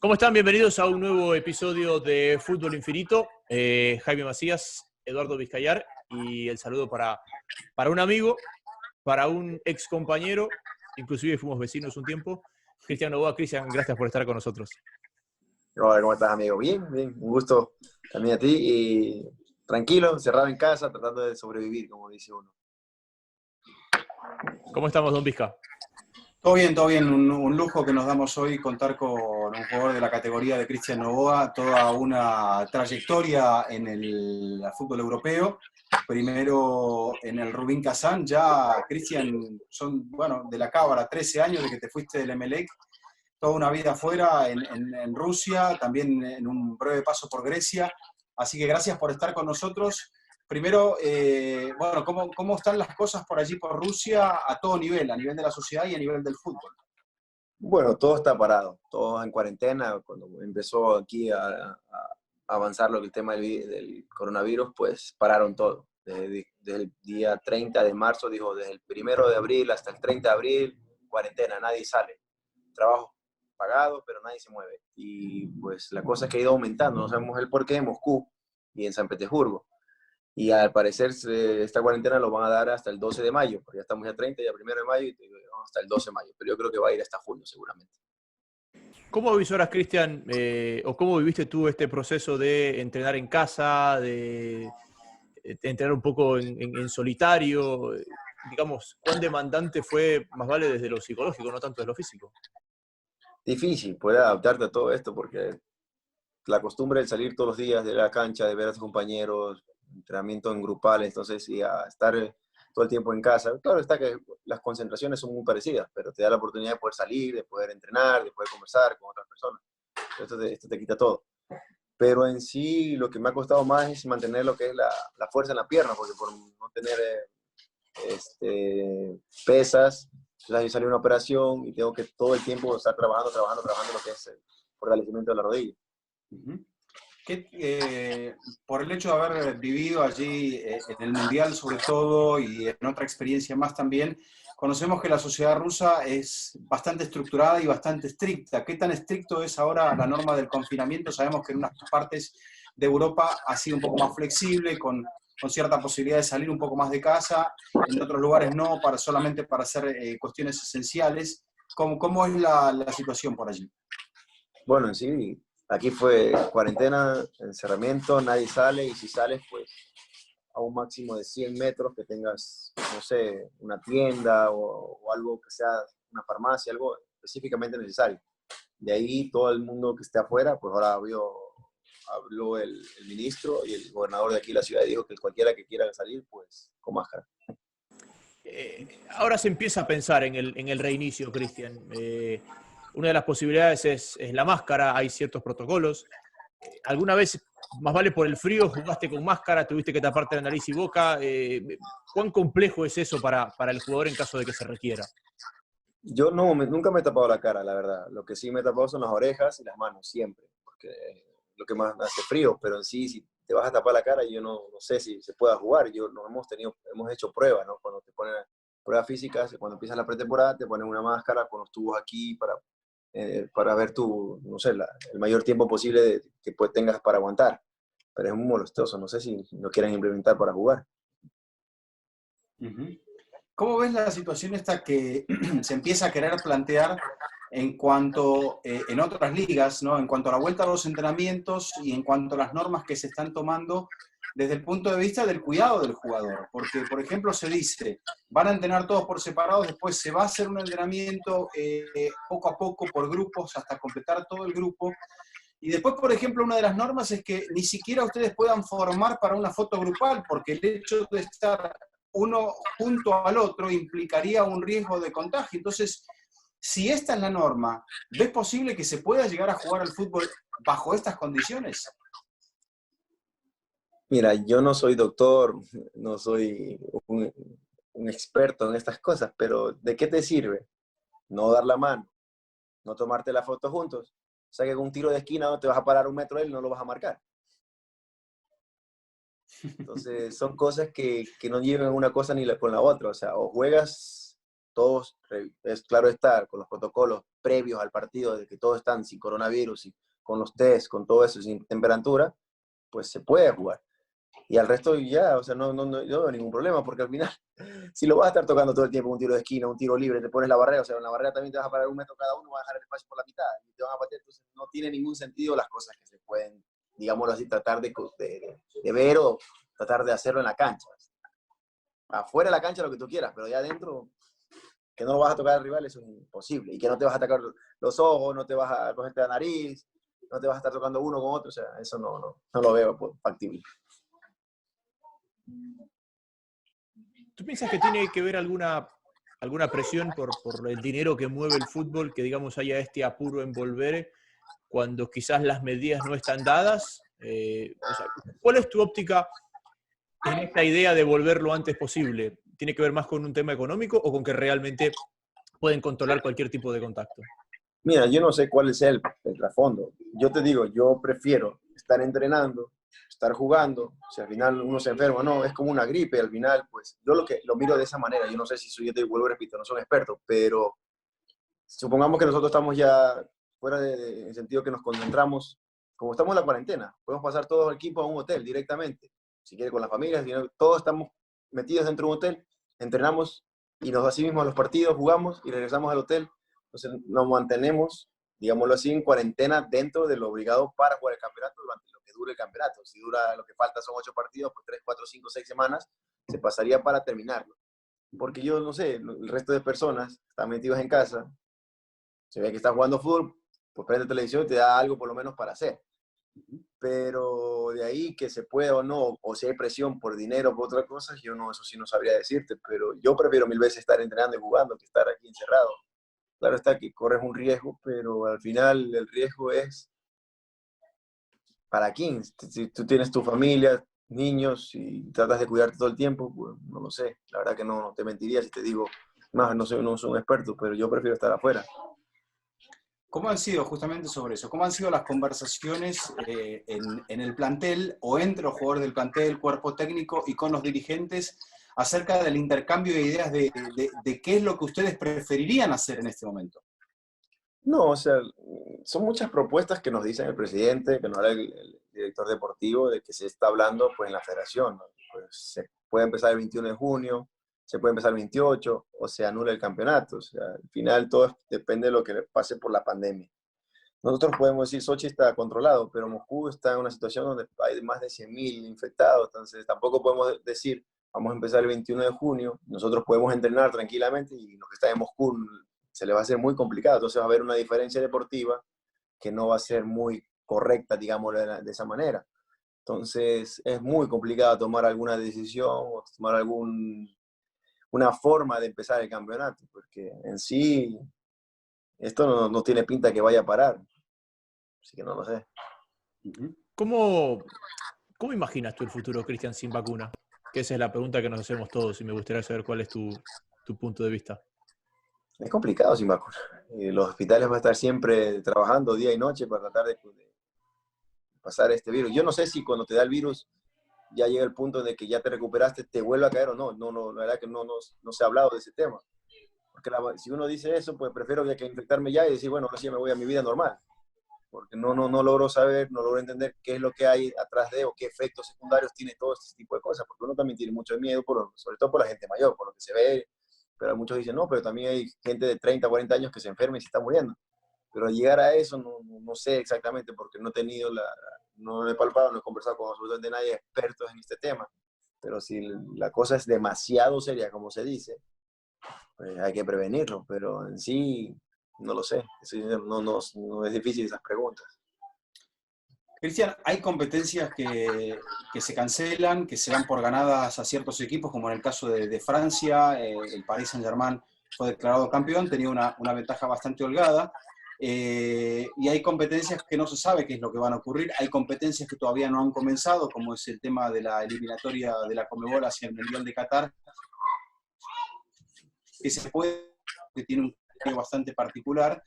¿Cómo están? Bienvenidos a un nuevo episodio de Fútbol Infinito. Jaime Macías, Eduardo Vizcayar y el saludo para un amigo, para un ex compañero, inclusive fuimos vecinos un tiempo, Cristian Novoa. Cristian, gracias por estar con nosotros. Hola, ¿cómo estás, amigo? Bien, bien. Un gusto también a ti y tranquilo, encerrado en casa, tratando de sobrevivir, como dice uno. ¿Cómo estamos, don Vizca? Todo bien, todo bien. Un lujo que nos damos hoy contar con un jugador de la categoría de Cristian Novoa, toda una trayectoria en el fútbol europeo. Primero en el Rubin Kazán, ya Cristian, son, bueno, de la cábala, 13 años de que te fuiste del Emelec, toda una vida afuera en Rusia, también en un breve paso por Grecia. Así que gracias por estar con nosotros. Primero, bueno, ¿cómo están las cosas por allí, por Rusia, a todo nivel, a nivel de la sociedad y a nivel del fútbol? Bueno, todo está parado, todo en cuarentena. Cuando empezó aquí a avanzar el tema del coronavirus, pues pararon todo. Desde el día 30 de marzo, dijo, desde el 1 de abril hasta el 30 de abril, cuarentena, nadie sale. Trabajo pagado, pero nadie se mueve. Y pues la cosa es que ha ido aumentando, no sabemos el por qué en Moscú y en San Petersburgo. Y al parecer esta cuarentena lo van a dar hasta el 12 de mayo, porque ya estamos ya 30, ya 1 de mayo, y hasta el 12 de mayo. Pero yo creo que va a ir hasta junio seguramente. ¿Cómo avisoras, Cristian, o cómo viviste tú este proceso de entrenar en casa, de entrenar un poco en solitario? Digamos, ¿cuán demandante fue, más vale desde lo psicológico, no tanto de lo físico? Difícil poder adaptarte a todo esto, porque la costumbre de salir todos los días de la cancha, de ver a tus compañeros, entrenamiento en grupales, entonces, y a estar todo el tiempo en casa. Claro está que las concentraciones son muy parecidas, pero te da la oportunidad de poder salir, de poder entrenar, de poder conversar con otras personas. Esto te quita todo. Pero en sí, lo que me ha costado más es mantener lo que es la fuerza en la pierna, porque por no tener pesas, entonces salió una operación y tengo que todo el tiempo estar trabajando lo que es el fortalecimiento de la rodilla. Por el hecho de haber vivido allí en el Mundial sobre todo y en otra experiencia más también, conocemos que la sociedad rusa es bastante estructurada y bastante estricta. ¿Qué tan estricto es ahora la norma del confinamiento? Sabemos que en unas partes de Europa ha sido un poco más flexible, con cierta posibilidad de salir un poco más de casa, en otros lugares no, solamente para hacer cuestiones esenciales. ¿Cómo es la situación por allí? Bueno, en sí, aquí fue cuarentena, encerramiento, nadie sale, y si sales, pues a un máximo de 100 metros que tengas, no sé, una tienda o algo que sea una farmacia, algo específicamente necesario. De ahí todo el mundo que esté afuera, pues ahora habló el ministro y el gobernador de aquí de la ciudad y dijo que cualquiera que quiera salir, pues con máscara. Ahora se empieza a pensar en el reinicio, Cristian. Una de las posibilidades es la máscara, hay ciertos protocolos. ¿Alguna vez, más vale por el frío, jugaste con máscara, tuviste que taparte la nariz y boca? ¿Cuán complejo es eso para el jugador en caso de que se requiera? Yo nunca me he tapado la cara, la verdad. Lo que sí me he tapado son las orejas y las manos, siempre, porque lo que más me hace frío, pero en sí, si te vas a tapar la cara, yo no sé si se pueda jugar. Hemos hecho pruebas, ¿no? Cuando te ponen pruebas físicas, cuando empiezas la pretemporada, te ponen una máscara con los tubos aquí para ver no sé, el mayor tiempo posible que tengas para aguantar. Pero es muy molestoso, no sé si lo quieren implementar para jugar. ¿Cómo ves la situación esta que se empieza a querer plantear en cuanto, en otras ligas, ¿no? En cuanto a la vuelta a los entrenamientos y en cuanto a las normas que se están tomando desde el punto de vista del cuidado del jugador? Porque, por ejemplo, se dice, van a entrenar todos por separado, después se va a hacer un entrenamiento poco a poco por grupos hasta completar todo el grupo. Y después, por ejemplo, una de las normas es que ni siquiera ustedes puedan formar para una foto grupal, porque el hecho de estar uno junto al otro implicaría un riesgo de contagio. Entonces, si esta es la norma, ¿ves posible que se pueda llegar a jugar al fútbol bajo estas condiciones? Mira, yo no soy doctor, no soy un experto en estas cosas, pero ¿de qué te sirve no dar la mano, no tomarte la foto juntos? O sea que con un tiro de esquina no te vas a parar 1 metro de él y no lo vas a marcar. Entonces son cosas que no llevan una cosa ni con la otra. O sea, o juegas todos, es claro estar, con los protocolos previos al partido, de que todos están sin coronavirus, y con los test, con todo eso, sin temperatura, pues se puede jugar. Y al resto ya, o sea, yo no veo ningún problema, porque al final, si lo vas a estar tocando todo el tiempo, un tiro de esquina, un tiro libre, te pones la barrera, o sea, en la barrera también te vas a parar 1 metro cada uno, vas a dejar el espacio por la mitad, y te van a patear, entonces no tiene ningún sentido las cosas que se pueden, digámoslo así, tratar de ver o tratar de hacerlo en la cancha. Afuera de la cancha lo que tú quieras, pero ya adentro, que no lo vas a tocar al rival, eso es imposible, y que no te vas a atacar los ojos, no te vas a cogerte la nariz, no te vas a estar tocando uno con otro, o sea, eso no lo veo factible. ¿Tú piensas que tiene que ver alguna presión por el dinero que mueve el fútbol, que digamos haya este apuro en volver cuando quizás las medidas no están dadas? O sea, ¿cuál es tu óptica en esta idea de volver lo antes posible? ¿Tiene que ver más con un tema económico o con que realmente pueden controlar cualquier tipo de contacto? Mira, yo no sé cuál es el trasfondo. Yo te digo, yo prefiero estar entrenando, estar jugando. Si al final uno se enferma, no, es como una gripe. Al final, pues yo lo miro de esa manera. Yo no sé si soy, yo te vuelvo y repito, no soy experto, pero supongamos que nosotros estamos ya fuera en el sentido que nos concentramos, como estamos en la cuarentena, podemos pasar todo el equipo a un hotel directamente. Si quiere con las familias, todos estamos metidos dentro de un hotel, entrenamos y nos así mismo a los partidos, jugamos y regresamos al hotel. Entonces nos mantenemos, digámoslo así, en cuarentena dentro de lo obligado para jugar el campeonato durante lo que dure el campeonato. Si dura, lo que falta son 8 partidos, pues 3, 4, 5, 6 semanas, se pasaría para terminarlo. Porque yo no sé, el resto de personas están metidos en casa, se ve que están jugando fútbol, pues prende televisión y te da algo por lo menos para hacer. Pero de ahí que se pueda o no, o si hay presión por dinero o por otras cosas, eso sí no sabría decirte, pero yo prefiero 1000 veces estar entrenando y jugando que estar aquí encerrado. Claro está que corres un riesgo, pero al final el riesgo es para quién. Si tú tienes tu familia, niños, y tratas de cuidarte todo el tiempo, pues no lo sé. La verdad que no te mentiría si te digo, no soy un experto, pero yo prefiero estar afuera. ¿Cómo han sido, justamente sobre eso, cómo han sido las conversaciones en el plantel o entre los jugadores del plantel, el cuerpo técnico y con los dirigentes acerca del intercambio de ideas de qué es lo que ustedes preferirían hacer en este momento? No, o sea, son muchas propuestas que nos dicen el presidente, que nos da el director deportivo, de que se está hablando pues, en la federación, ¿no? Pues se puede empezar el 21 de junio, se puede empezar el 28, o se anula el campeonato. O sea, al final todo depende de lo que pase por la pandemia. Nosotros podemos decir, Sochi está controlado, pero Moscú está en una situación donde hay más de 100.000 infectados, entonces tampoco podemos decir, vamos a empezar el 21 de junio, nosotros podemos entrenar tranquilamente y los que están en Moscú se les va a hacer muy complicado, entonces va a haber una diferencia deportiva que no va a ser muy correcta, digamos, de esa manera. Entonces es muy complicado tomar alguna decisión o tomar una forma de empezar el campeonato, porque en sí esto no tiene pinta que vaya a parar. Así que no lo sé. ¿Cómo imaginas tú el futuro, Cristian, sin vacuna? Que esa es la pregunta que nos hacemos todos y me gustaría saber cuál es tu punto de vista. Es complicado sin vacuna. Los hospitales van a estar siempre trabajando día y noche para tratar de pasar este virus. Yo no sé si cuando te da el virus ya llega el punto de que ya te recuperaste, te vuelve a caer o no. La verdad que no se ha hablado de ese tema. Porque si uno dice eso, pues prefiero que infectarme ya y decir, bueno, ahora sí me voy a mi vida normal. Porque no logro saber, no logro entender qué es lo que hay atrás de o qué efectos secundarios tiene todo este tipo de cosas, porque uno también tiene mucho miedo, sobre todo por la gente mayor, por lo que se ve, pero muchos dicen, no, pero también hay gente de 30, 40 años que se enferma y se está muriendo. Pero al llegar a eso no sé exactamente, porque no he tenido no he palpado, no he conversado con absolutamente nadie expertos en este tema, pero si la cosa es demasiado seria, como se dice, pues hay que prevenirlo, pero en sí no lo sé, no es difícil esas preguntas. Cristian, hay competencias que se cancelan, que se dan por ganadas a ciertos equipos, como en el caso de Francia, el Paris Saint-Germain fue declarado campeón, tenía una ventaja bastante holgada, y hay competencias que no se sabe qué es lo que van a ocurrir, hay competencias que todavía no han comenzado, como es el tema de la eliminatoria de la Conmebol hacia el Mundial de Qatar, que tiene un criterio bastante particular.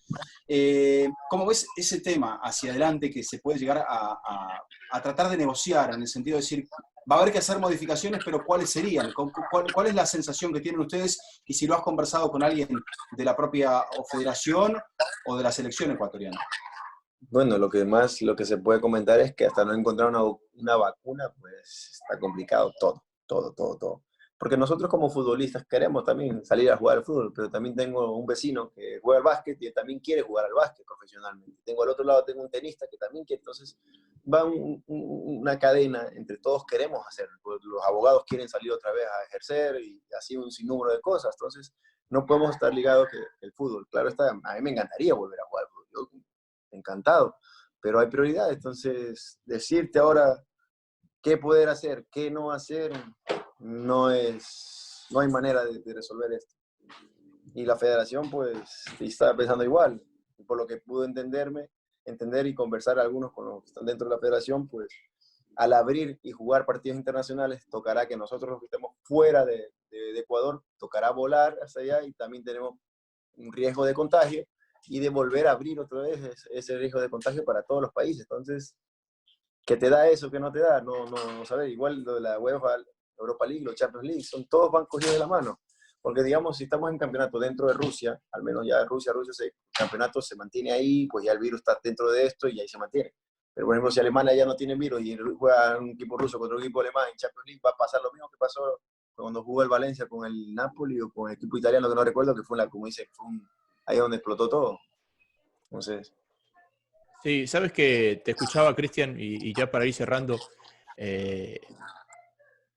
¿Cómo ves ese tema hacia adelante que se puede llegar a tratar de negociar, en el sentido de decir, va a haber que hacer modificaciones, pero ¿cuáles serían? ¿Cuál es la sensación que tienen ustedes? Y si lo has conversado con alguien de la propia federación o de la selección ecuatoriana. Bueno, lo que se puede comentar es que hasta no encontrar una vacuna, pues está complicado todo. Porque nosotros como futbolistas queremos también salir a jugar al fútbol, pero también tengo un vecino que juega al básquet y también quiere jugar al básquet profesionalmente. Tengo al otro lado, tengo un tenista que también quiere, entonces va una cadena entre todos queremos hacerlo. Los abogados quieren salir otra vez a ejercer y así un sinnúmero de cosas, entonces no podemos estar ligados que el fútbol. Claro está, a mí me encantaría volver a jugar al fútbol. Yo, encantado, pero hay prioridades, entonces decirte ahora qué poder hacer, qué no hacer, no hay manera de resolver esto. Y la federación pues está pensando igual, por lo que pude entender y conversar algunos con los que están dentro de la federación, pues al abrir y jugar partidos internacionales tocará que nosotros los que estemos fuera de Ecuador, tocará volar hacia allá y también tenemos un riesgo de contagio y de volver a abrir otra vez ese riesgo de contagio para todos los países. Entonces, ¿qué te da eso? ¿Qué no te da? No saber. Igual lo de la UEFA, Europa League, los Champions League, todos van cogidos de la mano. Porque, digamos, si estamos en campeonato dentro de Rusia, al menos ya Rusia, el campeonato se mantiene ahí, pues ya el virus está dentro de esto y ahí se mantiene. Pero, por ejemplo, si Alemania ya no tiene virus y juega un equipo ruso contra un equipo alemán en Champions League, va a pasar lo mismo que pasó cuando jugó el Valencia con el Napoli o con el equipo italiano, que no recuerdo, que fue como dice, ahí donde explotó todo. Entonces... Sí, sabes que te escuchaba, Cristian, y ya para ir cerrando,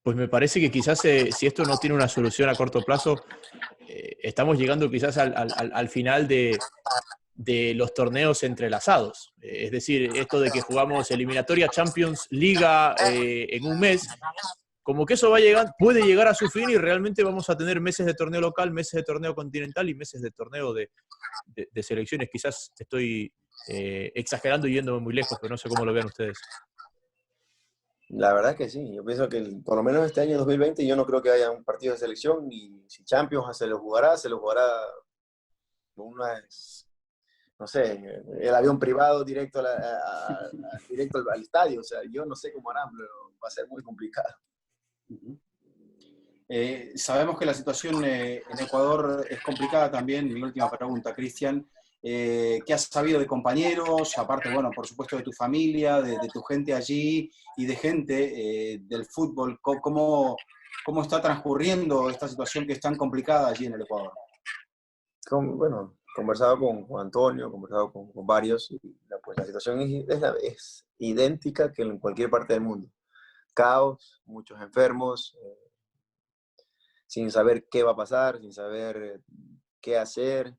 pues me parece que quizás si esto no tiene una solución a corto plazo, estamos llegando quizás al final de los torneos entrelazados. Es decir, esto de que jugamos eliminatoria Champions, Liga en un mes, como que eso puede llegar a su fin y realmente vamos a tener meses de torneo local, meses de torneo continental y meses de torneo de selecciones. Quizás estoy exagerando y yéndome muy lejos, pero no sé cómo lo vean ustedes. La verdad que sí, yo pienso que por lo menos este año 2020 yo no creo que haya un partido de selección y si Champions se lo jugará con no sé, el avión privado directo, directo al estadio, o sea, yo no sé cómo harán, pero va a ser muy complicado. Sabemos que la situación en Ecuador es complicada también. Mi última pregunta, Cristian. ¿Qué has sabido de compañeros? Aparte, bueno, por supuesto de tu familia, de tu gente allí y de gente del fútbol. ¿Cómo está transcurriendo esta situación que es tan complicada allí en el Ecuador? Bueno, conversado con Antonio, conversado con varios, y pues la situación es idéntica que en cualquier parte del mundo. Caos, muchos enfermos, sin saber qué va a pasar, sin saber qué hacer,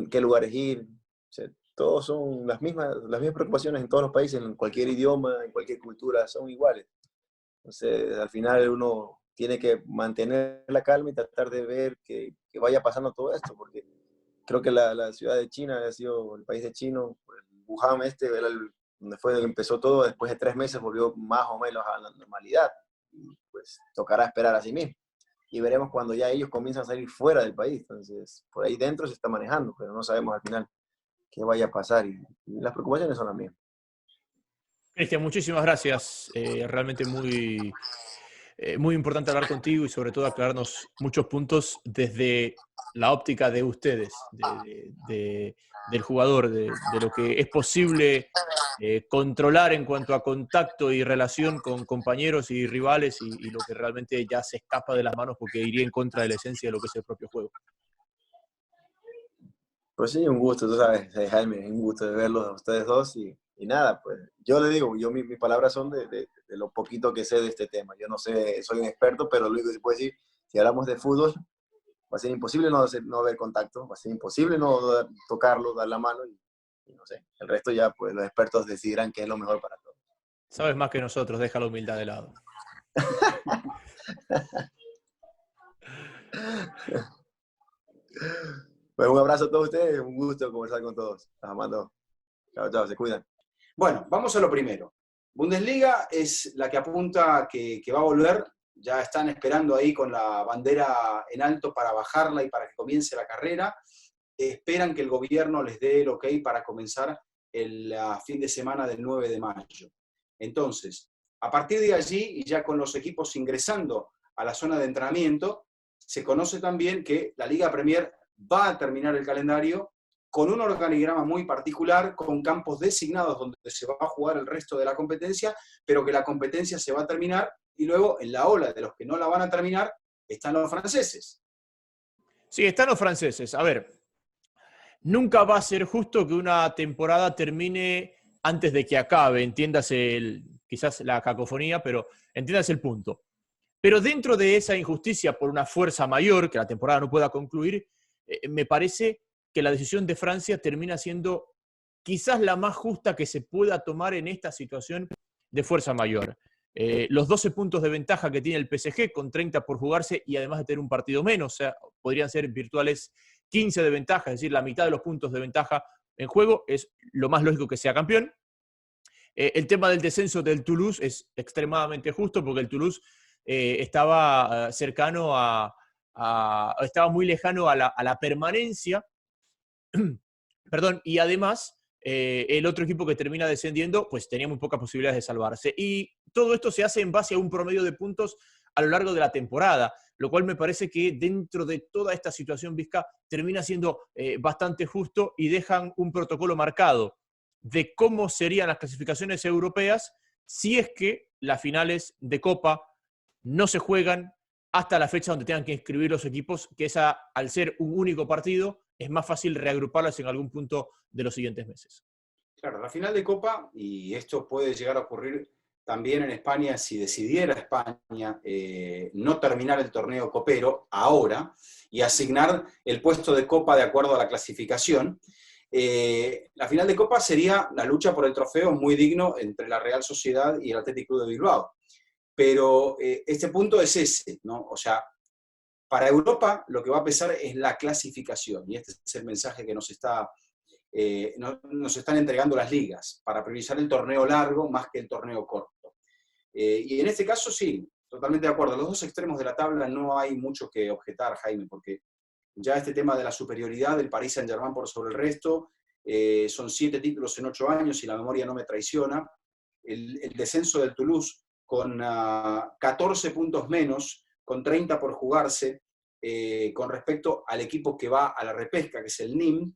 qué lugares ir. O sea, todos son las mismas preocupaciones en todos los países, en cualquier idioma, en cualquier cultura, son iguales. Entonces, al final uno tiene que mantener la calma y tratar de ver que vaya pasando todo esto, porque creo que la ciudad de China ha sido el país de chino, el Wuhan era donde fue donde empezó todo, después de 3 meses volvió más o menos a la normalidad, y pues tocará esperar así mismo. Y veremos cuando ya ellos comienzan a salir fuera del país, entonces por ahí dentro se está manejando, pero no sabemos al final qué vaya a pasar y las preocupaciones son las mismas. Cristian, muchísimas gracias. Realmente muy importante hablar contigo y sobre todo aclararnos muchos puntos desde la óptica de ustedes, del jugador, de lo que es posible controlar en cuanto a contacto y relación con compañeros y rivales y lo que realmente ya se escapa de las manos porque iría en contra de la esencia de lo que es el propio juego. Pues sí, un gusto, tú sabes, Jaime, un gusto de verlos a ustedes dos y nada, pues yo le digo, mis palabras son de lo poquito que sé de este tema. Yo no sé, soy un experto, pero lo único que se puede decir, si hablamos de fútbol, va a ser imposible no haber contacto, va a ser imposible no tocarlo, dar la mano y no sé. El resto ya, pues los expertos decidirán qué es lo mejor para todos. Sabes más que nosotros, deja la humildad de lado. Pues un abrazo a todos ustedes, un gusto conversar con todos. Los amando. Chao, chao, se cuidan. Bueno, vamos a lo primero. Bundesliga es la que apunta que va a volver. Ya están esperando ahí con la bandera en alto para bajarla y para que comience la carrera. Esperan que el gobierno les dé el ok para comenzar el fin de semana del 9 de mayo. Entonces, A partir de allí, y ya con los equipos ingresando a la zona de entrenamiento, se conoce también que la Liga Premier va a terminar el calendario con un organigrama muy particular, con campos designados donde se va a jugar el resto de la competencia, pero que la competencia se va a terminar, y luego en la ola de los que no la van a terminar están los franceses. Sí, están los franceses. A ver, nunca va a ser justo que una temporada termine antes de que acabe, entiéndase quizás la cacofonía, pero entiéndase el punto. Pero dentro de esa injusticia por una fuerza mayor, que la temporada no pueda concluir, me parece que la decisión de Francia termina siendo quizás la más justa que se pueda tomar en esta situación de fuerza mayor. Los 12 puntos de ventaja que tiene el PSG, con 30 por jugarse y además de tener un partido menos, o sea, podrían ser virtuales 15 de ventaja, es decir, la mitad de los puntos de ventaja en juego, es lo más lógico que sea campeón. El tema del descenso del Toulouse es extremadamente justo porque el Toulouse estaba cercano estaba muy lejano a la permanencia, perdón, y además el otro equipo que termina descendiendo pues tenía muy pocas posibilidades de salvarse. Y todo esto se hace en base a un promedio de puntos a lo largo de la temporada, lo cual me parece que dentro de toda esta situación Vizca termina siendo bastante justo y dejan un protocolo marcado de cómo serían las clasificaciones europeas si es que las finales de Copa no se juegan hasta la fecha donde tengan que inscribir los equipos, que esa, al ser un único partido, es más fácil reagruparlas en algún punto de los siguientes meses. Claro, la final de Copa, y esto puede llegar a ocurrir también en España si decidiera España no terminar el torneo copero ahora y asignar el puesto de Copa de acuerdo a la clasificación. La final de Copa sería la lucha por el trofeo muy digno entre la Real Sociedad y el Athletic Club de Bilbao. Pero este punto es ese, ¿no? O sea, para Europa lo que va a pesar es la clasificación, y este es el mensaje que nos están entregando las ligas, para priorizar el torneo largo más que el torneo corto. Y en este caso sí, totalmente de acuerdo. Los dos extremos de la tabla no hay mucho que objetar, Jaime, porque ya este tema de la superioridad del Paris Saint-Germain por sobre el resto, son 7 títulos en 8 años, y la memoria no me traiciona. El descenso del Toulouse con 14 puntos menos, con 30 por jugarse, con respecto al equipo que va a la repesca, que es el Nîmes.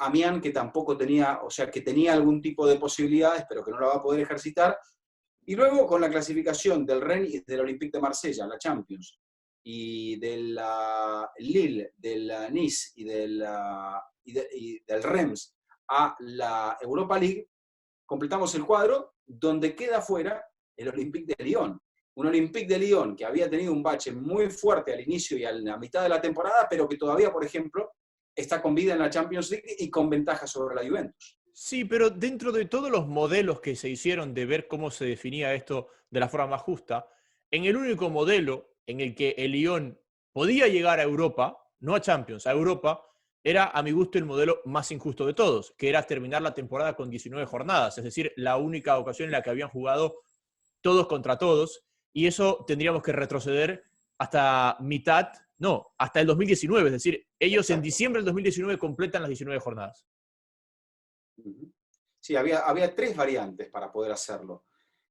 Amiens, que tampoco tenía, o sea, que tenía algún tipo de posibilidades, pero que no la va a poder ejercitar. Y luego con la clasificación del Rennes y del Olympique de Marsella, la Champions, y del Lille, del Nice y del Reims a la Europa League, completamos el cuadro donde queda fuera el Olympique de Lyon. Un Olympique de Lyon que había tenido un bache muy fuerte al inicio y a la mitad de la temporada, pero que todavía, por ejemplo, está con vida en la Champions League y con ventaja sobre la Juventus. Sí, pero dentro de todos los modelos que se hicieron de ver cómo se definía esto de la forma más justa, en el único modelo en el que el Lyon podía llegar a Europa, no a Champions, a Europa, era a mi gusto el modelo más injusto de todos, que era terminar la temporada con 19 jornadas, es decir, la única ocasión en la que habían jugado todos contra todos, y eso tendríamos que retroceder hasta hasta el 2019, es decir, ellos en diciembre del 2019 completan las 19 jornadas. Sí, había 3 variantes para poder hacerlo.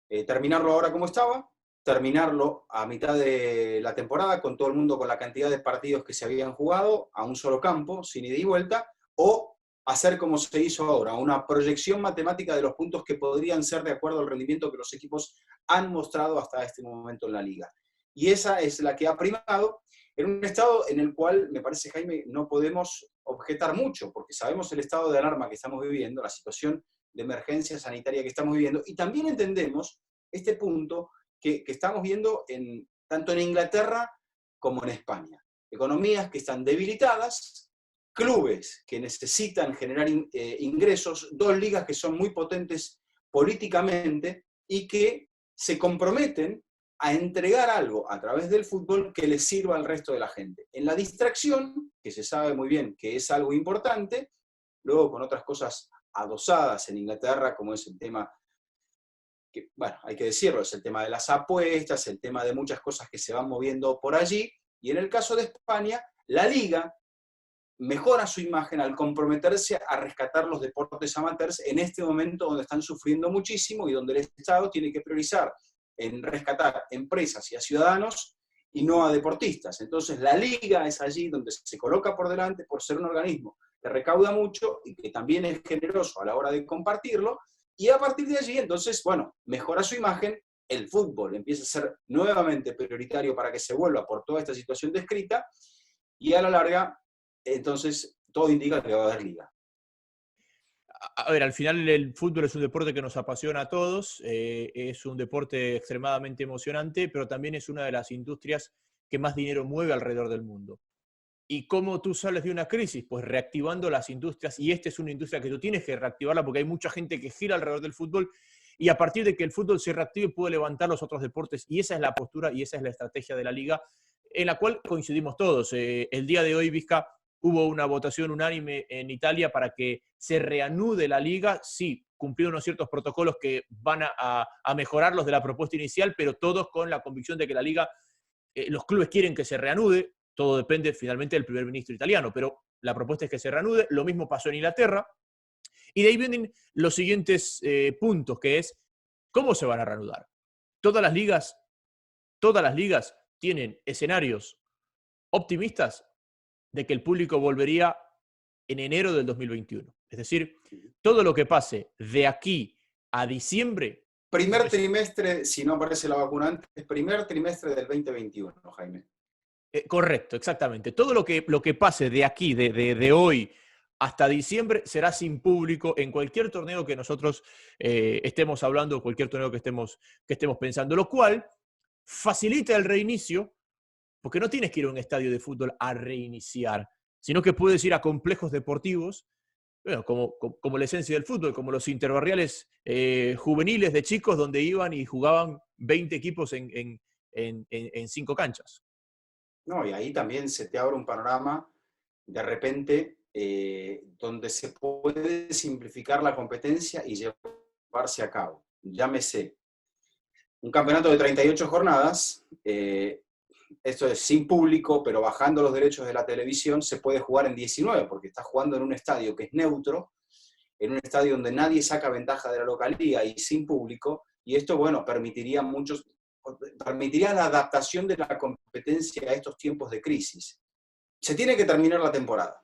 Terminarlo ahora como estaba, terminarlo a mitad de la temporada con todo el mundo con la cantidad de partidos que se habían jugado a un solo campo, sin ida y vuelta, o hacer como se hizo ahora, una proyección matemática de los puntos que podrían ser de acuerdo al rendimiento que los equipos han mostrado hasta este momento en la liga. Y esa es la que ha primado en un estado en el cual, me parece, Jaime, no podemos objetar mucho, porque sabemos el estado de alarma que estamos viviendo, la situación de emergencia sanitaria que estamos viviendo, y también entendemos este punto que estamos viendo tanto en Inglaterra como en España. Economías que están debilitadas, clubes que necesitan generar ingresos, 2 ligas que son muy potentes políticamente y que se comprometen a entregar algo a través del fútbol que les sirva al resto de la gente. En la distracción, que se sabe muy bien que es algo importante, luego con otras cosas adosadas en Inglaterra, como es el tema, que, bueno, hay que decirlo, es el tema de las apuestas, el tema de muchas cosas que se van moviendo por allí, y en el caso de España, la Liga, mejora su imagen al comprometerse a rescatar los deportes amateurs en este momento donde están sufriendo muchísimo y donde el Estado tiene que priorizar en rescatar empresas y a ciudadanos y no a deportistas. Entonces la liga es allí donde se coloca por delante por ser un organismo que recauda mucho y que también es generoso a la hora de compartirlo, y a partir de allí, entonces, bueno, mejora su imagen, el fútbol empieza a ser nuevamente prioritario para que se vuelva por toda esta situación descrita, y a la larga, entonces, todo indica que va a haber liga. A ver, al final el fútbol es un deporte que nos apasiona a todos, es un deporte extremadamente emocionante, pero también es una de las industrias que más dinero mueve alrededor del mundo. ¿Y cómo tú sales de una crisis? Pues reactivando las industrias, y esta es una industria que tú tienes que reactivarla porque hay mucha gente que gira alrededor del fútbol, y a partir de que el fútbol se reactive puede levantar los otros deportes, y esa es la postura y esa es la estrategia de la liga, en la cual coincidimos todos. El día de hoy, Vizca, hubo una votación unánime en Italia para que se reanude la liga, sí, cumpliendo unos ciertos protocolos que van a mejorar los de la propuesta inicial, pero todos con la convicción de que la liga, los clubes quieren que se reanude. Todo depende finalmente del primer ministro italiano, pero la propuesta es que se reanude. Lo mismo pasó en Inglaterra. Y de ahí vienen los siguientes puntos, que es, ¿cómo se van a reanudar? Todas las ligas tienen escenarios optimistas de que el público volvería en enero del 2021. Es decir, todo lo que pase de aquí a diciembre... Primer trimestre, si no aparece la vacuna antes, primer trimestre del 2021, Jaime. Correcto, exactamente. Todo lo que pase de aquí, de hoy hasta diciembre, será sin público en cualquier torneo que nosotros estemos hablando, cualquier torneo que estemos pensando, lo cual facilita el reinicio, porque no tienes que ir a un estadio de fútbol a reiniciar, sino que puedes ir a complejos deportivos, bueno, como la esencia del fútbol, como los interbarriales juveniles de chicos donde iban y jugaban 20 equipos en 5 canchas. No, y ahí también se te abre un panorama, de repente, donde se puede simplificar la competencia y llevarse a cabo. Llámese, un campeonato de 38 jornadas, esto es sin público, pero bajando los derechos de la televisión, se puede jugar en 19, porque estás jugando en un estadio que es neutro, en un estadio donde nadie saca ventaja de la localía y sin público, y esto, bueno, permitiría la adaptación de la competencia a estos tiempos de crisis. Se tiene que terminar la temporada.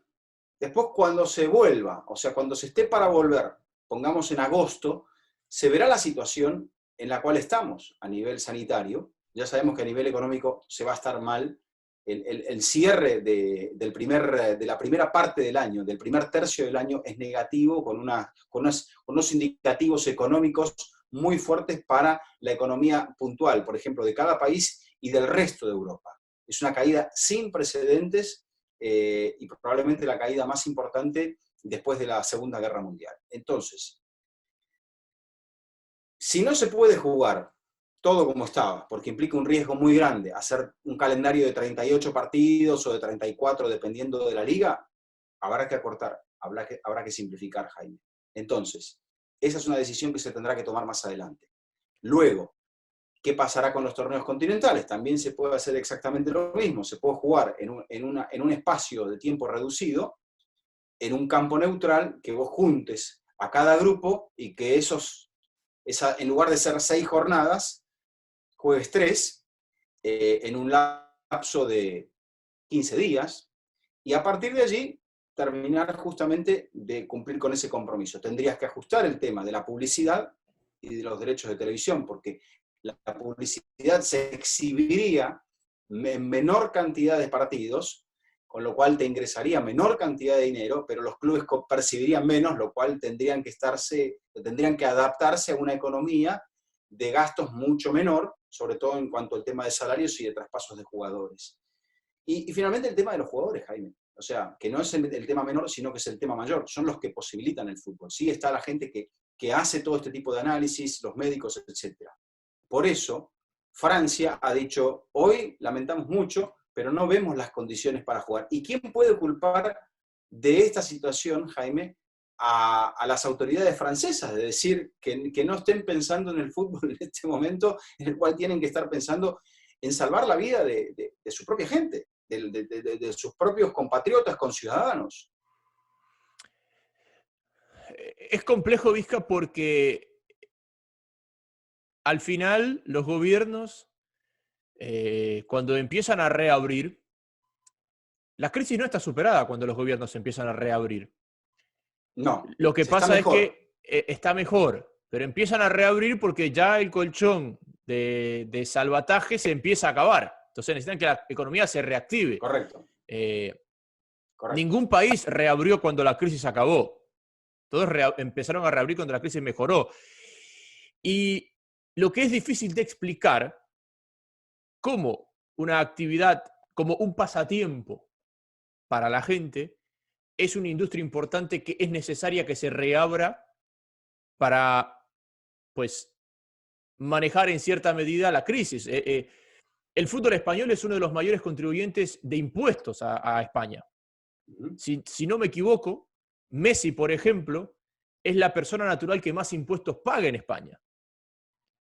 Después, cuando se vuelva, o sea, cuando se esté para volver, pongamos en agosto, se verá la situación en la cual estamos a nivel sanitario. Ya sabemos que a nivel económico se va a estar mal. El cierre de la primera parte del año, del primer tercio del año, es negativo, con unos indicativos económicos muy fuertes para la economía puntual, por ejemplo, de cada país y del resto de Europa. Es una caída sin precedentes y probablemente la caída más importante después de la Segunda Guerra Mundial. Entonces, si no se puede jugar todo como estaba, porque implica un riesgo muy grande, hacer un calendario de 38 partidos o de 34, dependiendo de la liga, habrá que acortar, habrá que simplificar, Jaime. Entonces, esa es una decisión que se tendrá que tomar más adelante. Luego, ¿qué pasará con los torneos continentales? También se puede hacer exactamente lo mismo. Se puede jugar en un espacio de tiempo reducido, en un campo neutral, que vos juntes a cada grupo y que en lugar de ser 6 jornadas, jueves 3, en un lapso de 15 días, y a partir de allí terminar justamente de cumplir con ese compromiso. Tendrías que ajustar el tema de la publicidad y de los derechos de televisión, porque la publicidad se exhibiría en menor cantidad de partidos, con lo cual te ingresaría menor cantidad de dinero, pero los clubes percibirían menos, lo cual tendrían que adaptarse a una economía de gastos mucho menor, sobre todo en cuanto al tema de salarios y de traspasos de jugadores. Y finalmente el tema de los jugadores, Jaime. O sea, que no es el tema menor, sino que es el tema mayor. Son los que posibilitan el fútbol. Sí está la gente que hace todo este tipo de análisis, los médicos, etc. Por eso, Francia ha dicho, hoy lamentamos mucho, pero no vemos las condiciones para jugar. ¿Y quién puede culpar de esta situación, Jaime, a las autoridades francesas? De decir que no estén pensando en el fútbol en este momento, en el cual tienen que estar pensando en salvar la vida de su propia gente. de sus propios compatriotas, conciudadanos. Es complejo, Vizca, porque al final los gobiernos, cuando empiezan a reabrir, la crisis no está superada cuando los gobiernos empiezan a reabrir. No, Lo que se está pasa es mejor. que está mejor, pero empiezan a reabrir porque ya el colchón de salvataje se empieza a acabar. Entonces necesitan que la economía se reactive. Correcto. Correcto. Ningún país reabrió cuando la crisis acabó. Todos empezaron a reabrir cuando la crisis mejoró. Y lo que es difícil de explicar, como una actividad, como un pasatiempo para la gente, es una industria importante que es necesaria que se reabra para, pues, manejar en cierta medida la crisis. El fútbol español es uno de los mayores contribuyentes de impuestos a España. Si no me equivoco, Messi, por ejemplo, es la persona natural que más impuestos paga en España.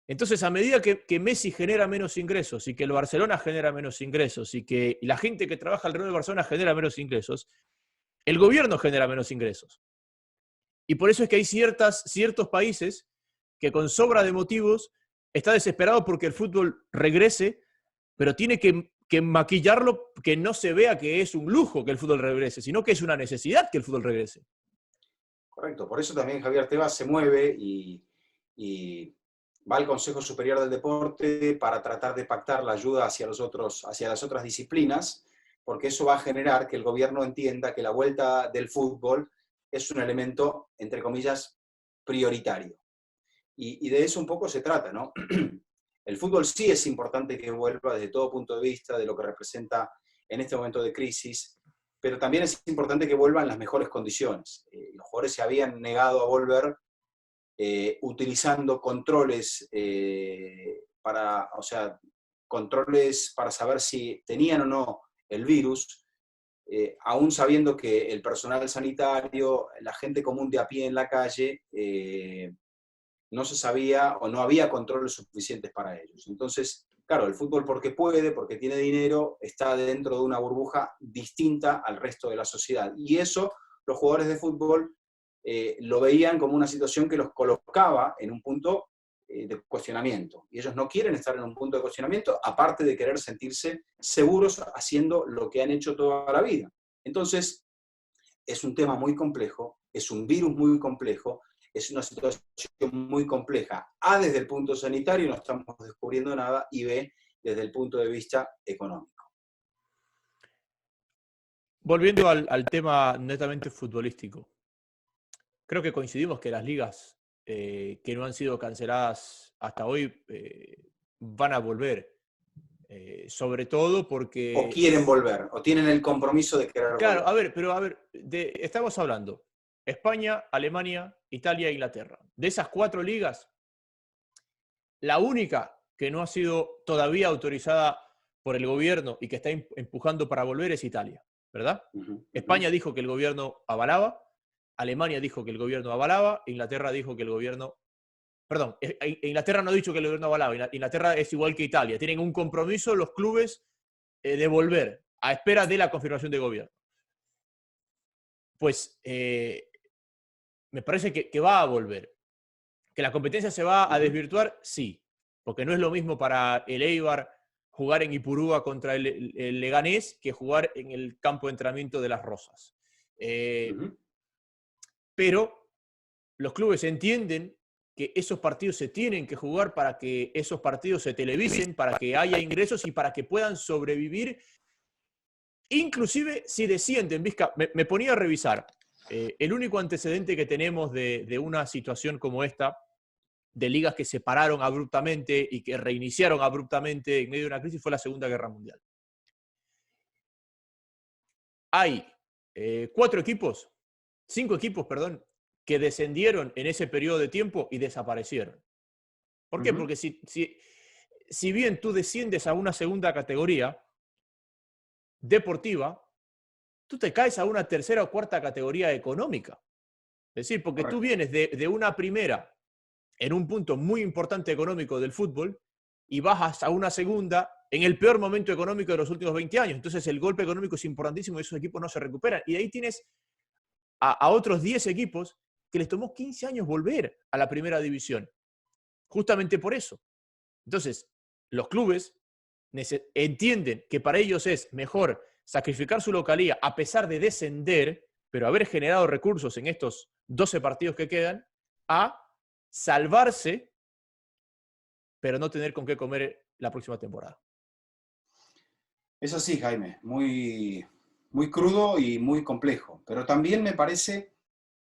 Entonces, a medida que Messi genera menos ingresos y que el Barcelona genera menos ingresos y que la gente que trabaja alrededor del Barcelona genera menos ingresos, el gobierno genera menos ingresos. Y por eso es que hay ciertos países que con sobra de motivos está desesperado porque el fútbol regrese, pero tiene que maquillarlo, que no se vea que es un lujo que el fútbol regrese, sino que es una necesidad que el fútbol regrese. Correcto, por eso también Javier Tebas se mueve y va al Consejo Superior del Deporte para tratar de pactar la ayuda hacia las otras disciplinas, porque eso va a generar que el gobierno entienda que la vuelta del fútbol es un elemento, entre comillas, prioritario. Y de eso un poco se trata, ¿no? El fútbol sí es importante que vuelva desde todo punto de vista de lo que representa en este momento de crisis, pero también es importante que vuelva en las mejores condiciones. Los jugadores se habían negado a volver utilizando controles controles para saber si tenían o no el virus, aún sabiendo que el personal sanitario, la gente común de a pie en la calle, no se sabía o no había controles suficientes para ellos. Entonces, claro, el fútbol porque puede, porque tiene dinero, está dentro de una burbuja distinta al resto de la sociedad. Y eso los jugadores de fútbol lo veían como una situación que los colocaba en un punto de cuestionamiento. Y ellos no quieren estar en un punto de cuestionamiento, aparte de querer sentirse seguros haciendo lo que han hecho toda la vida. Entonces, es un tema muy complejo, es un virus muy complejo, es una situación muy compleja. A, desde el punto sanitario, no estamos descubriendo nada, y B, desde el punto de vista económico. Volviendo al tema netamente futbolístico, creo que coincidimos que las ligas que no han sido canceladas hasta hoy van a volver. Sobre todo porque... O quieren volver, o tienen el compromiso de querer Claro, volver. estamos hablando España, Alemania, Italia e Inglaterra. De esas 4 ligas, la única que no ha sido todavía autorizada por el gobierno y que está empujando para volver es Italia, ¿verdad? España dijo que el gobierno avalaba, Alemania dijo que el gobierno avalaba, Inglaterra dijo que el gobierno... Perdón, Inglaterra no ha dicho que el gobierno avalaba, Inglaterra es igual que Italia. Tienen un compromiso los clubes de volver a espera de la confirmación de gobierno. Pues me parece que va a volver. ¿Que la competencia se va a desvirtuar? Sí, porque no es lo mismo para el Eibar jugar en Ipurúa contra el Leganés que jugar en el campo de entrenamiento de Las Rozas. Pero los clubes entienden que esos partidos se tienen que jugar para que esos partidos se televisen, para que haya ingresos y para que puedan sobrevivir, inclusive si descienden. Vizca, me ponía a revisar. El único antecedente que tenemos de una situación como esta, de ligas que se pararon abruptamente y que reiniciaron abruptamente en medio de una crisis, fue la Segunda Guerra Mundial. Hay 5 equipos, que descendieron en ese periodo de tiempo y desaparecieron. ¿Por qué? Porque si bien tú desciendes a una segunda categoría deportiva, tú te caes a una tercera o cuarta categoría económica. Es decir, porque tú vienes de una primera en un punto muy importante económico del fútbol y bajas a una segunda en el peor momento económico de los últimos 20 años. Entonces el golpe económico es importantísimo y esos equipos no se recuperan. Y de ahí tienes a otros 10 equipos que les tomó 15 años volver a la primera división. Justamente por eso. Entonces, los clubes entienden que para ellos es mejor sacrificar su localía a pesar de descender, pero haber generado recursos en estos 12 partidos que quedan, a salvarse, pero no tener con qué comer la próxima temporada. Es así, Jaime, muy, muy crudo y muy complejo, pero también me parece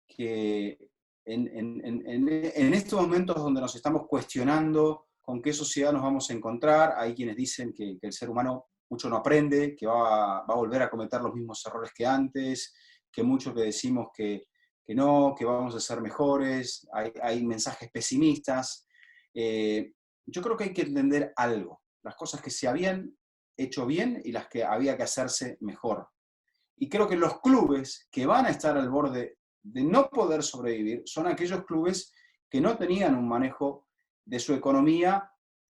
que en estos momentos donde nos estamos cuestionando con qué sociedad nos vamos a encontrar, hay quienes dicen que el ser humano mucho no aprende, que va a volver a cometer los mismos errores que antes, que mucho que decimos que no, que vamos a ser mejores, hay mensajes pesimistas. Yo creo que hay que entender algo, las cosas que se habían hecho bien y las que había que hacerse mejor. Y creo que los clubes que van a estar al borde de no poder sobrevivir son aquellos clubes que no tenían un manejo de su economía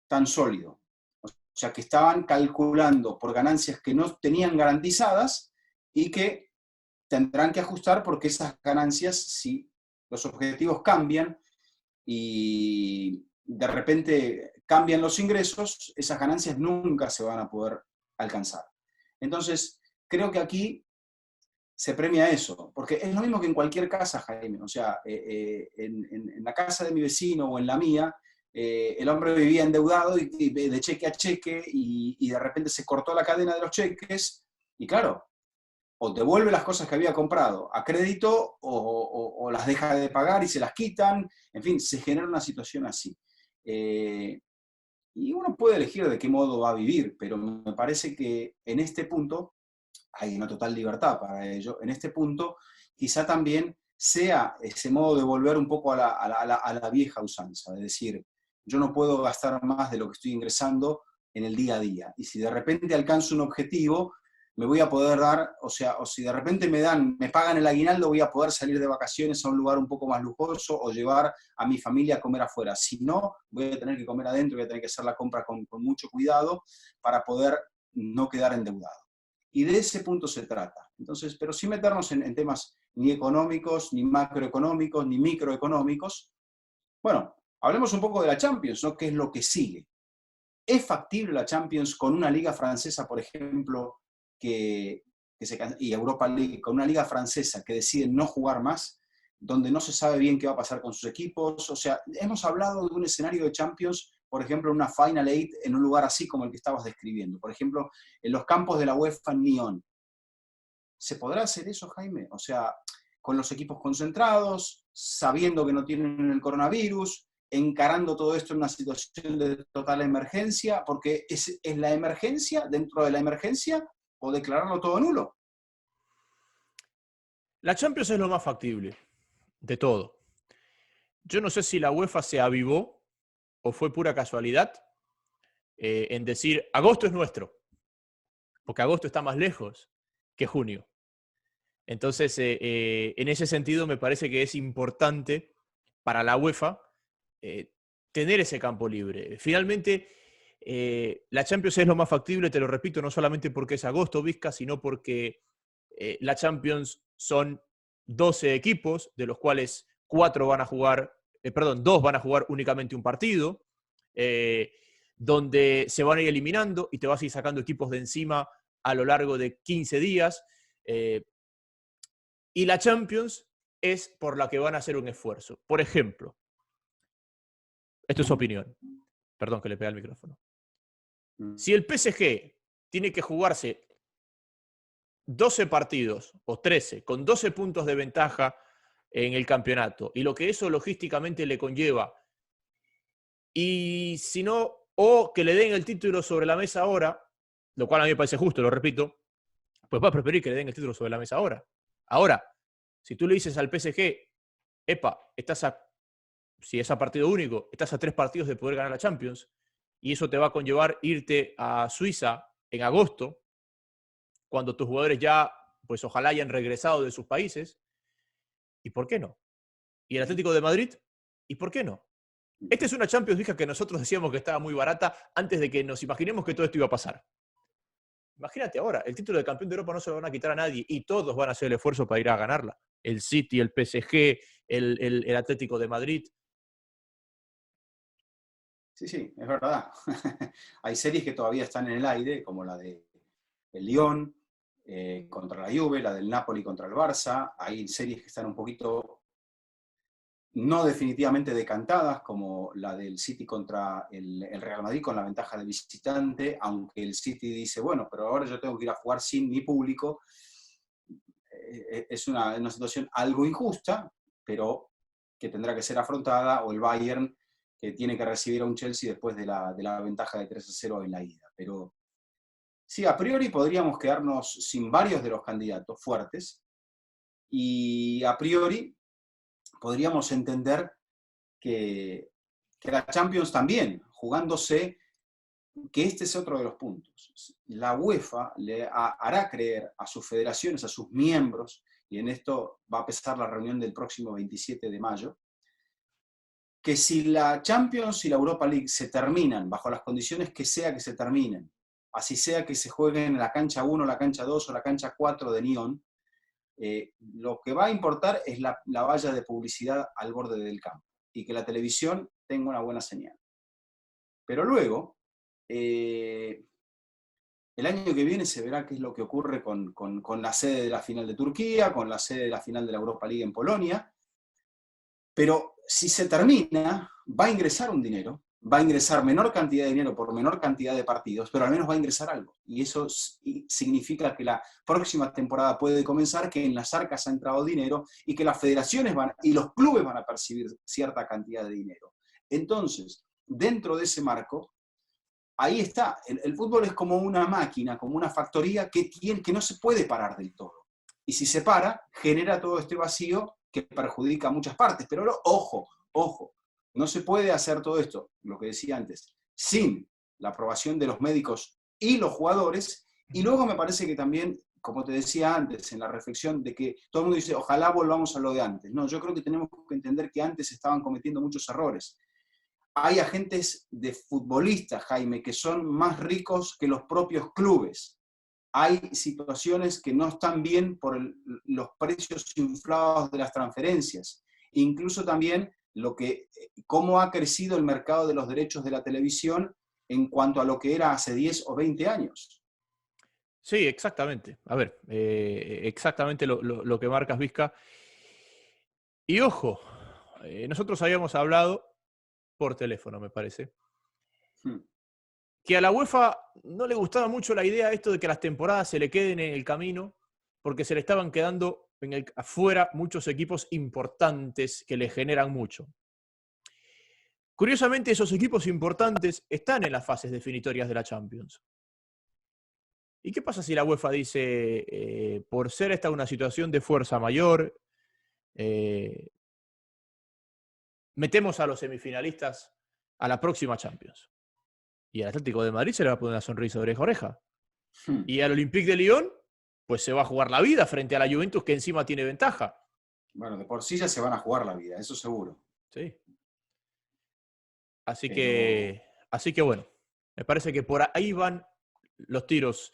tan sólido. O sea, que estaban calculando por ganancias que no tenían garantizadas y que tendrán que ajustar porque esas ganancias, si los objetivos cambian y de repente cambian los ingresos, esas ganancias nunca se van a poder alcanzar. Entonces, creo que aquí se premia eso, porque es lo mismo que en cualquier casa, Jaime. O sea, en la casa de mi vecino o en la mía, el hombre vivía endeudado y de cheque a cheque y de repente se cortó la cadena de los cheques y claro, o devuelve las cosas que había comprado a crédito o las deja de pagar y se las quitan. En fin, se genera una situación así. Y uno puede elegir de qué modo va a vivir, pero me parece que en este punto hay una total libertad para ello. En este punto, quizá también sea ese modo de volver un poco a la vieja usanza, es decir, yo no puedo gastar más de lo que estoy ingresando en el día a día. Y si de repente alcanzo un objetivo, me voy a poder dar, o sea, o si de repente me pagan el aguinaldo, voy a poder salir de vacaciones a un lugar un poco más lujoso o llevar a mi familia a comer afuera. Si no, voy a tener que comer adentro, voy a tener que hacer la compra con mucho cuidado para poder no quedar endeudado. Y de ese punto se trata. Entonces, pero sin meternos en temas ni económicos, ni macroeconómicos, ni microeconómicos. Bueno, hablemos un poco de la Champions, ¿no? ¿Qué es lo que sigue? ¿Es factible la Champions con una liga francesa, por ejemplo, y Europa League, con una liga francesa que decide no jugar más, donde no se sabe bien qué va a pasar con sus equipos? O sea, hemos hablado de un escenario de Champions, por ejemplo, una Final Eight en un lugar así como el que estabas describiendo. Por ejemplo, en los campos de la UEFA en Lyon. ¿Se podrá hacer eso, Jaime? O sea, con los equipos concentrados, sabiendo que no tienen el coronavirus, encarando todo esto en una situación de total emergencia, porque es la emergencia dentro de la emergencia o declararlo todo nulo. La Champions es lo más factible de todo. Yo no sé si la UEFA se avivó o fue pura casualidad en decir, agosto es nuestro, porque agosto está más lejos que junio. Entonces, en ese sentido, me parece que es importante para la UEFA tener ese campo libre. Finalmente, la Champions es lo más factible, te lo repito, no solamente porque es agosto, Vizca, sino porque la Champions son 12 equipos, de los cuales 2 van a jugar únicamente un partido, donde se van a ir eliminando y te vas a ir sacando equipos de encima a lo largo de 15 días. Y la Champions es por la que van a hacer un esfuerzo. Por ejemplo, esto es su opinión. Perdón que le pegué al micrófono. Si el PSG tiene que jugarse 12 partidos o 13 con 12 puntos de ventaja en el campeonato y lo que eso logísticamente le conlleva, y si no, o que le den el título sobre la mesa ahora, lo cual a mí me parece justo, lo repito, pues va a preferir que le den el título sobre la mesa ahora. Ahora, si tú le dices al PSG, epa, si es a partido único, estás a 3 partidos de poder ganar la Champions, y eso te va a conllevar irte a Suiza en agosto, cuando tus jugadores ya, pues ojalá hayan regresado de sus países, ¿y por qué no? ¿Y el Atlético de Madrid? ¿Y por qué no? Esta es una Champions League que nosotros decíamos que estaba muy barata antes de que nos imaginemos que todo esto iba a pasar. Imagínate ahora, el título de campeón de Europa no se lo van a quitar a nadie y todos van a hacer el esfuerzo para ir a ganarla. El City, el PSG, el Atlético de Madrid. Sí, sí, es verdad. Hay series que todavía están en el aire, como la de el Lyon contra la Juve, la del Napoli contra el Barça. Hay series que están un poquito no definitivamente decantadas, como la del City contra el Real Madrid con la ventaja del visitante, aunque el City dice, bueno, pero ahora yo tengo que ir a jugar sin mi público. Es una situación algo injusta, pero que tendrá que ser afrontada, o el Bayern, que tiene que recibir a un Chelsea después de la ventaja de 3-0 en la ida. Pero sí, a priori podríamos quedarnos sin varios de los candidatos fuertes, y a priori podríamos entender que la Champions también, jugándose, que este es otro de los puntos. La UEFA le hará creer a sus federaciones, a sus miembros, y en esto va a empezar la reunión del próximo 27 de mayo, que si la Champions y la Europa League se terminan, bajo las condiciones que sea que se terminen, así sea que se jueguen en la cancha 1, la cancha 2 o la cancha 4 de Nyon, lo que va a importar es la valla de publicidad al borde del campo y que la televisión tenga una buena señal. Pero luego, el año que viene se verá qué es lo que ocurre con la sede de la final de Turquía, con la sede de la final de la Europa League en Polonia. Pero si se termina, va a ingresar un dinero, va a ingresar menor cantidad de dinero por menor cantidad de partidos, pero al menos va a ingresar algo. Y eso significa que la próxima temporada puede comenzar, que en las arcas ha entrado dinero y que las federaciones y los clubes van a percibir cierta cantidad de dinero. Entonces, dentro de ese marco, ahí está. El fútbol es como una máquina, como una factoría que no se puede parar del todo. Y si se para, genera todo este vacío que perjudica a muchas partes. Pero ojo, no se puede hacer todo esto, lo que decía antes, sin la aprobación de los médicos y los jugadores. Y luego me parece que también, como te decía antes, en la reflexión de que todo el mundo dice, ojalá volvamos a lo de antes. No, yo creo que tenemos que entender que antes se estaban cometiendo muchos errores. Hay agentes de futbolistas, Jaime, que son más ricos que los propios clubes. Hay situaciones que no están bien por los precios inflados de las transferencias. Incluso también cómo ha crecido el mercado de los derechos de la televisión en cuanto a lo que era hace 10 o 20 años. Sí, exactamente. A ver, exactamente lo que marcas, Vizca. Y ojo, nosotros habíamos hablado por teléfono, me parece, que a la UEFA no le gustaba mucho la idea esto de que las temporadas se le queden en el camino, porque se le estaban quedando afuera muchos equipos importantes que le generan mucho. Curiosamente, esos equipos importantes están en las fases definitorias de la Champions. ¿Y qué pasa si la UEFA dice, por ser esta una situación de fuerza mayor, metemos a los semifinalistas a la próxima Champions? Y al Atlético de Madrid se le va a poner una sonrisa de oreja a oreja. Y al Olympique de Lyon, pues se va a jugar la vida frente a la Juventus, que encima tiene ventaja. Bueno, de por sí ya se van a jugar la vida, eso seguro. Sí. Así que bueno, me parece que por ahí van los tiros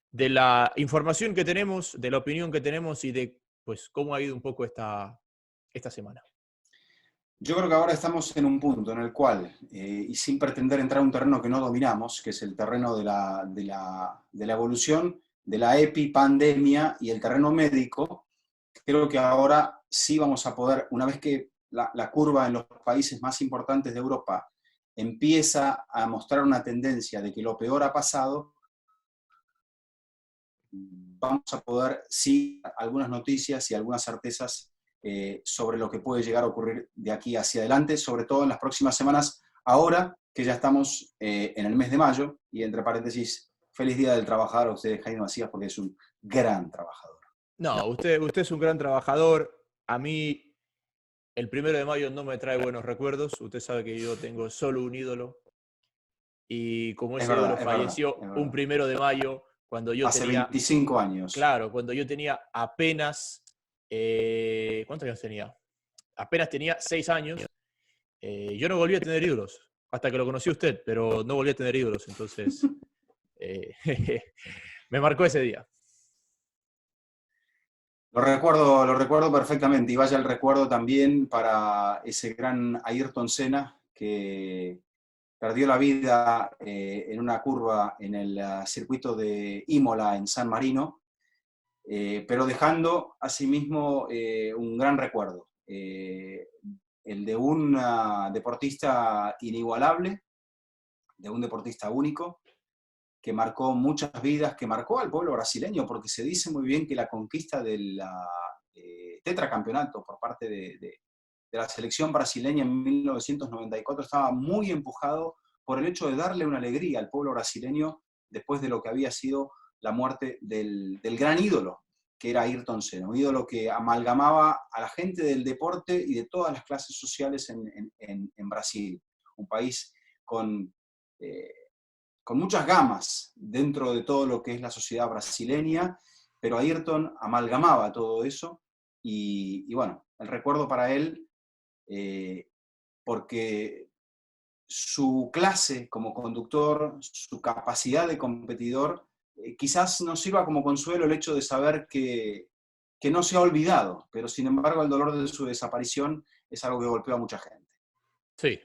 de la información que tenemos, de la opinión que tenemos y de pues cómo ha ido un poco esta semana. Yo creo que ahora estamos en un punto en el cual, y sin pretender entrar a un terreno que no dominamos, que es el terreno de la evolución, de la epipandemia y el terreno médico, creo que ahora sí vamos a poder, una vez que la curva en los países más importantes de Europa empieza a mostrar una tendencia de que lo peor ha pasado, vamos a poder, sí, algunas noticias y algunas certezas sobre lo que puede llegar a ocurrir de aquí hacia adelante, sobre todo en las próximas semanas, ahora que ya estamos en el mes de mayo, y entre paréntesis, feliz Día del Trabajador a usted, Jaime Macías, porque es un gran trabajador. No, usted es un gran trabajador. A mí el 1 de mayo no me trae buenos recuerdos. Usted sabe que yo tengo solo un ídolo. Y como ese ídolo falleció un 1 de mayo, cuando yo hace tenía... 25 años. Claro, cuando yo tenía apenas... ¿cuántos años tenía? Apenas tenía 6 años. Yo no volví a tener ídolos, hasta que lo conocí a usted, pero no volví a tener ídolos, entonces eh, me marcó ese día. Lo recuerdo perfectamente, y vaya el recuerdo también para ese gran Ayrton Senna que perdió la vida en una curva en el circuito de Imola en San Marino, pero dejando asimismo un gran recuerdo, el de un deportista inigualable, de un deportista único, que marcó muchas vidas, que marcó al pueblo brasileño, porque se dice muy bien que la conquista del tetracampeonato por parte de la selección brasileña en 1994 estaba muy empujado por el hecho de darle una alegría al pueblo brasileño después de lo que había sido la muerte del gran ídolo, que era Ayrton Senna, un ídolo que amalgamaba a la gente del deporte y de todas las clases sociales en Brasil, un país con muchas gamas dentro de todo lo que es la sociedad brasileña, pero Ayrton amalgamaba todo eso y bueno, el recuerdo para él, porque su clase como conductor, su capacidad de competidor, quizás nos sirva como consuelo el hecho de saber que no se ha olvidado, pero sin embargo el dolor de su desaparición es algo que golpeó a mucha gente. Sí.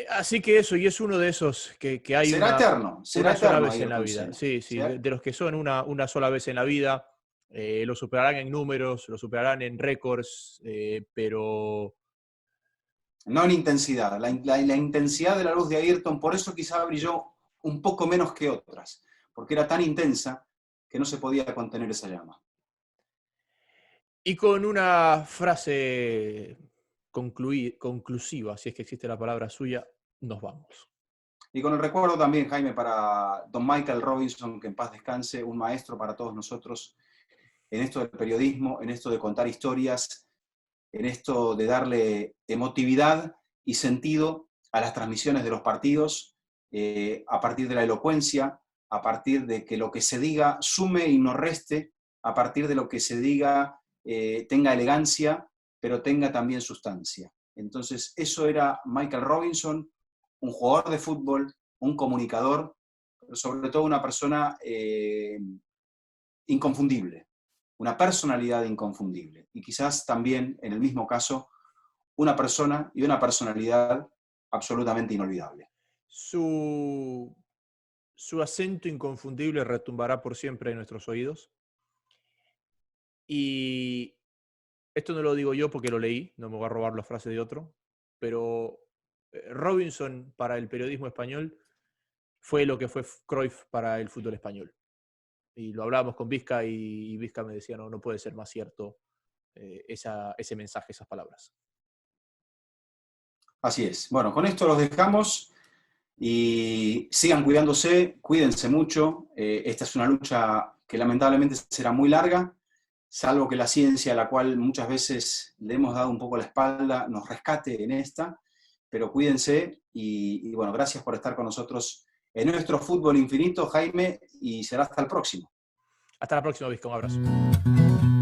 Así que eso, y es uno de esos que hay Será eterno, será una sola eterno vez en la Ayrton vida. Senna. Sí, de los que son una sola vez en la vida. Lo superarán en números, lo superarán en récords, pero No en intensidad. La intensidad de la luz de Ayrton, por eso quizá brilló un poco menos que otras, porque era tan intensa que no se podía contener esa llama. y con una frase conclusiva, si es que existe la palabra suya, nos vamos. Y con el recuerdo también, Jaime, para don Michael Robinson, que en paz descanse, un maestro para todos nosotros en esto del periodismo, en esto de contar historias, en esto de darle emotividad y sentido a las transmisiones de los partidos, a partir de la elocuencia, a partir de que lo que se diga sume y no reste, a partir de lo que se diga tenga elegancia, pero tenga también sustancia. Entonces, eso era Michael Robinson, un jugador de fútbol, un comunicador, pero sobre todo una persona inconfundible, una personalidad inconfundible. Y quizás también, en el mismo caso, una persona y una personalidad absolutamente inolvidable. Su acento inconfundible retumbará por siempre en nuestros oídos. Y esto no lo digo yo porque lo leí, no me voy a robar la frase de otro, pero Robinson para el periodismo español fue lo que fue Cruyff para el fútbol español. Y lo hablábamos con Vizca y Vizca me decía, no puede ser más cierto ese mensaje, esas palabras. Así es. Bueno, con esto los dejamos y sigan cuidándose, cuídense mucho. Esta es una lucha que lamentablemente será muy larga, salvo que la ciencia, a la cual muchas veces le hemos dado un poco la espalda, nos rescate en esta, pero cuídense y bueno, gracias por estar con nosotros en nuestro Fútbol Infinito, Jaime, y será hasta el próximo. Hasta la próxima, Vizca, un abrazo.